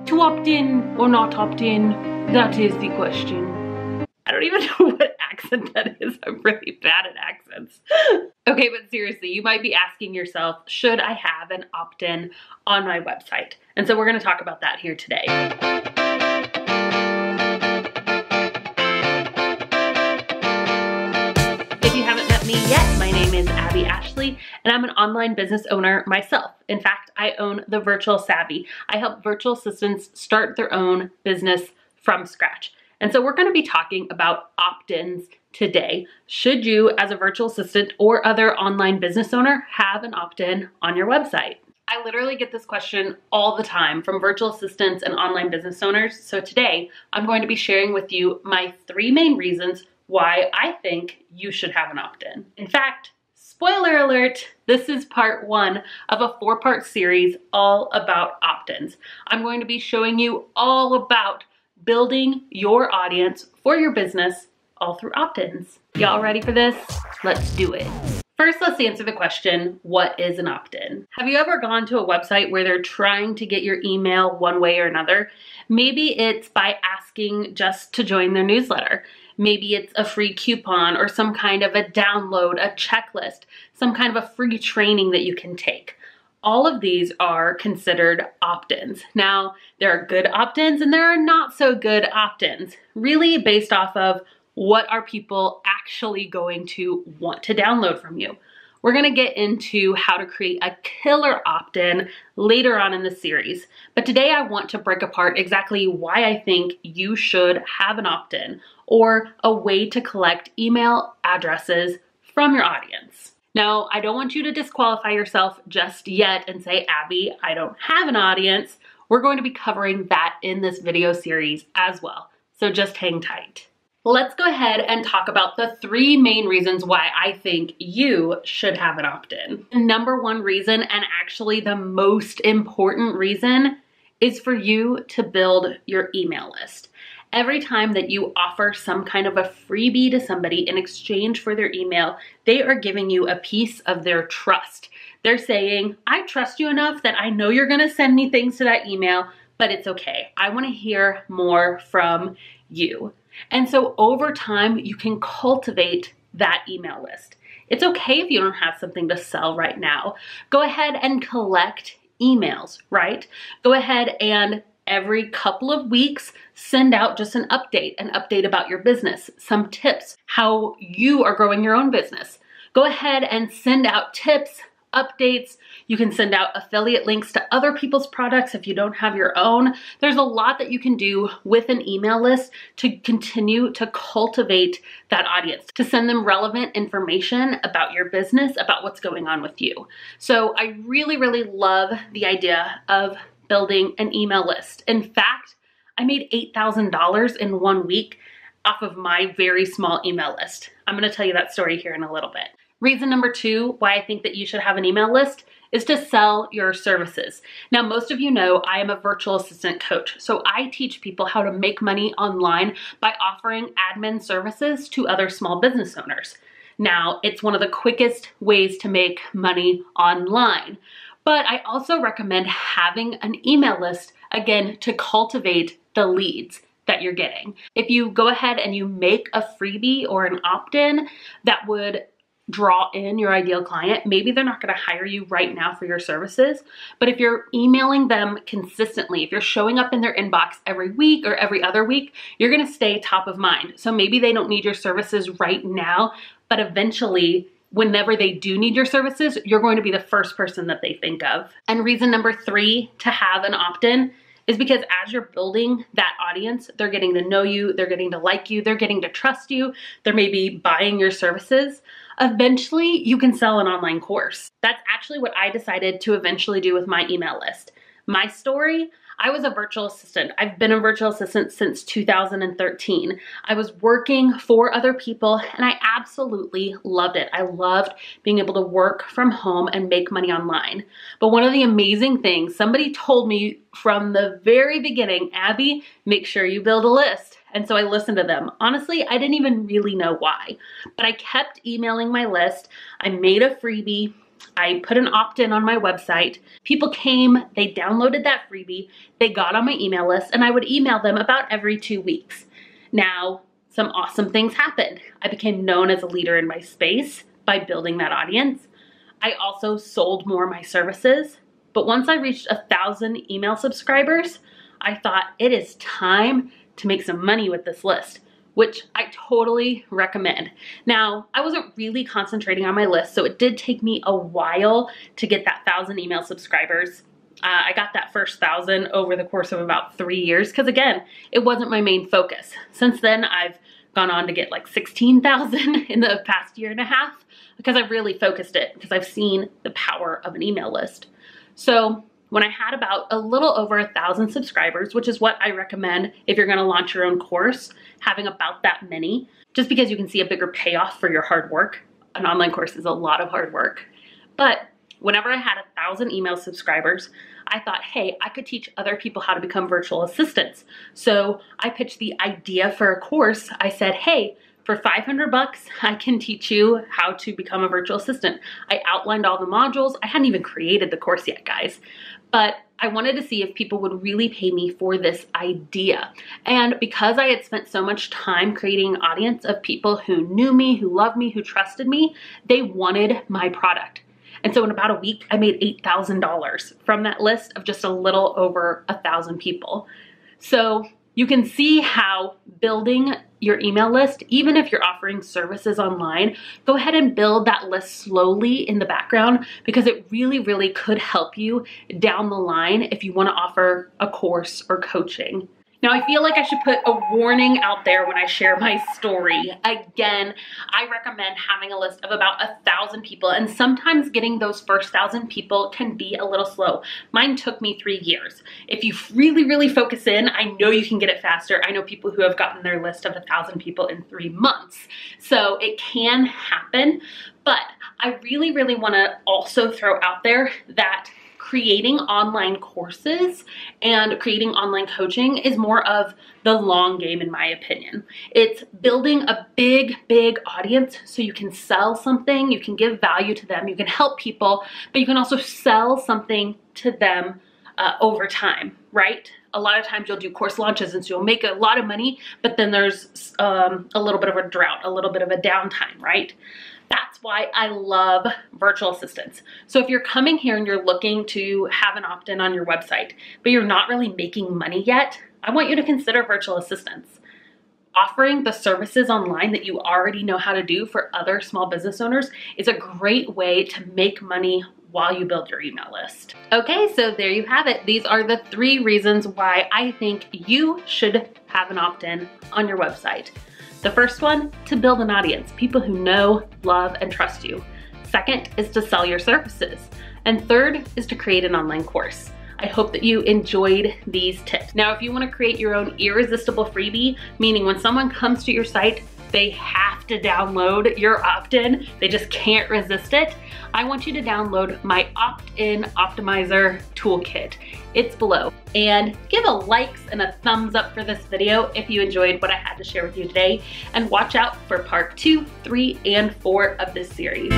To opt in or not opt in, that is the question. I don't even know what accent that is. I'm really bad at accents. Okay, but seriously, you might be asking yourself, should I have an opt-in on my website? And so we're gonna talk about that here today. If you haven't met me yet, my name is Abby Ashley, and I'm an online business owner myself. In fact, I own The Virtual Savvy. I help virtual assistants start their own business from scratch. And so we're going to be talking about opt-ins today. Should you, as a virtual assistant or other online business owner, have an opt-in on your website? I literally get this question all the time from virtual assistants and online business owners. So today, I'm going to be sharing with you my 3 main reasons why I think you should have an opt-in. In fact, spoiler alert, this is part 1 of a 4-part series all about opt-ins. I'm going to be showing you all about building your audience for your business all through opt-ins. Y'all ready for this? Let's do it. First, let's answer the question, what is an opt-in? Have you ever gone to a website where they're trying to get your email one way or another? Maybe it's by asking just to join their newsletter. Maybe it's a free coupon or some kind of a download, a checklist, some kind of a free training that you can take. All of these are considered opt-ins. Now, there are good opt-ins and there are not so good opt-ins, really based off of what are people actually going to want to download from you. We're gonna get into how to create a killer opt-in later on in the series. But today I want to break apart exactly why I think you should have an opt-in or a way to collect email addresses from your audience. Now, I don't want you to disqualify yourself just yet and say, Abby, I don't have an audience. We're going to be covering that in this video series as well. So just hang tight. Let's go ahead and talk about the 3 main reasons why I think you should have an opt-in. The number 1 reason, and actually the most important reason, is for you to build your email list. Every time that you offer some kind of a freebie to somebody in exchange for their email, they are giving you a piece of their trust. They're saying, I trust you enough that I know you're gonna send me things to that email, but it's okay. I wanna hear more from you. And so over time, you can cultivate that email list. It's okay if you don't have something to sell right now. Go ahead and collect emails, right? Go ahead and every couple of weeks, send out just an update about your business, some tips, how you are growing your own business. Go ahead and send out tips, updates. You can send out affiliate links to other people's products if you don't have your own. There's a lot that you can do with an email list to continue to cultivate that audience, to send them relevant information about your business, about what's going on with you. So I really, really love the idea of building an email list. In fact, I made $8,000 in 1 week off of my very small email list. I'm gonna tell you that story here in a little bit. Reason number 2 why I think that you should have an email list is to sell your services. Now, most of you know I am a virtual assistant coach, so I teach people how to make money online by offering admin services to other small business owners. Now, it's one of the quickest ways to make money online. But I also recommend having an email list, again, to cultivate the leads that you're getting. If you go ahead and you make a freebie or an opt-in that would draw in your ideal client, maybe they're not gonna hire you right now for your services, but if you're emailing them consistently, if you're showing up in their inbox every week or every other week, you're gonna stay top of mind. So maybe they don't need your services right now, but eventually, whenever they do need your services, you're going to be the first person that they think of. And reason number 3 to have an opt-in is because as you're building that audience, they're getting to know you, they're getting to like you, they're getting to trust you, they're maybe buying your services. Eventually, you can sell an online course. That's actually what I decided to eventually do with my email list. My story, I was a virtual assistant. I've been a virtual assistant since 2013. I was working for other people and I absolutely loved it. I loved being able to work from home and make money online. But one of the amazing things, somebody told me from the very beginning, Abby, make sure you build a list. And so I listened to them. Honestly, I didn't even really know why, but I kept emailing my list. I made a freebie. I put an opt-in on my website. People came, they downloaded that freebie, they got on my email list, and I would email them about every 2 weeks. Now, some awesome things happened. I became known as a leader in my space by building that audience. I also sold more of my services. But once I reached 1,000 email subscribers, I thought it is time to make some money with this list, which I totally recommend. Now, I wasn't really concentrating on my list, so it did take me a while to get that 1,000 email subscribers. I got that first 1,000 over the course of about 3 years, because again, it wasn't my main focus. Since then, I've gone on to get like 16,000 in the past year and a half, because I've really focused it, because I've seen the power of an email list. So when I had about a little over 1,000 subscribers, which is what I recommend if you're gonna launch your own course, having about that many, just because you can see a bigger payoff for your hard work. An online course is a lot of hard work. But whenever I had 1,000 email subscribers, I thought, hey, I could teach other people how to become virtual assistants. So I pitched the idea for a course. I said, hey, for 500 bucks, I can teach you how to become a virtual assistant. I outlined all the modules. I hadn't even created the course yet, guys. But I wanted to see if people would really pay me for this idea. And because I had spent so much time creating an audience of people who knew me, who loved me, who trusted me, they wanted my product. And so in about a week, I made $8,000 from that list of just a little over 1,000 people. So you can see how building your email list, even if you're offering services online, go ahead and build that list slowly in the background, because it really, really could help you down the line if you want to offer a course or coaching. Now, I feel like I should put a warning out there when I share my story. Again, I recommend having a list of about 1,000 people, and sometimes getting those first 1,000 people can be a little slow. Mine took me 3 years. If you really, really focus in, I know you can get it faster. I know people who have gotten their list of 1,000 people in 3 months. So it can happen, but I really, really want to also throw out there that creating online courses and creating online coaching is more of the long game, in my opinion. It's building a big, big audience so you can sell something, you can give value to them, you can help people, but you can also sell something to them over time, right? A lot of times you'll do course launches and so you'll make a lot of money, but then there's a little bit of a drought, a little bit of a downtime, right? That's why I love virtual assistants. So if you're coming here and you're looking to have an opt-in on your website, but you're not really making money yet, I want you to consider virtual assistants. Offering the services online that you already know how to do for other small business owners is a great way to make money while you build your email list. Okay, so there you have it. These are the 3 reasons why I think you should have an opt-in on your website. The first one, to build an audience, people who know, love, and trust you. Second is to sell your services. And third is to create an online course. I hope that you enjoyed these tips. Now, if you want to create your own irresistible freebie, meaning when someone comes to your site, they have to download your opt-in, they just can't resist it, I want you to download my opt-in optimizer toolkit. It's below. And give a likes and a thumbs up for this video if you enjoyed what I had to share with you today. And watch out for part 2, 3, and 4 of this series.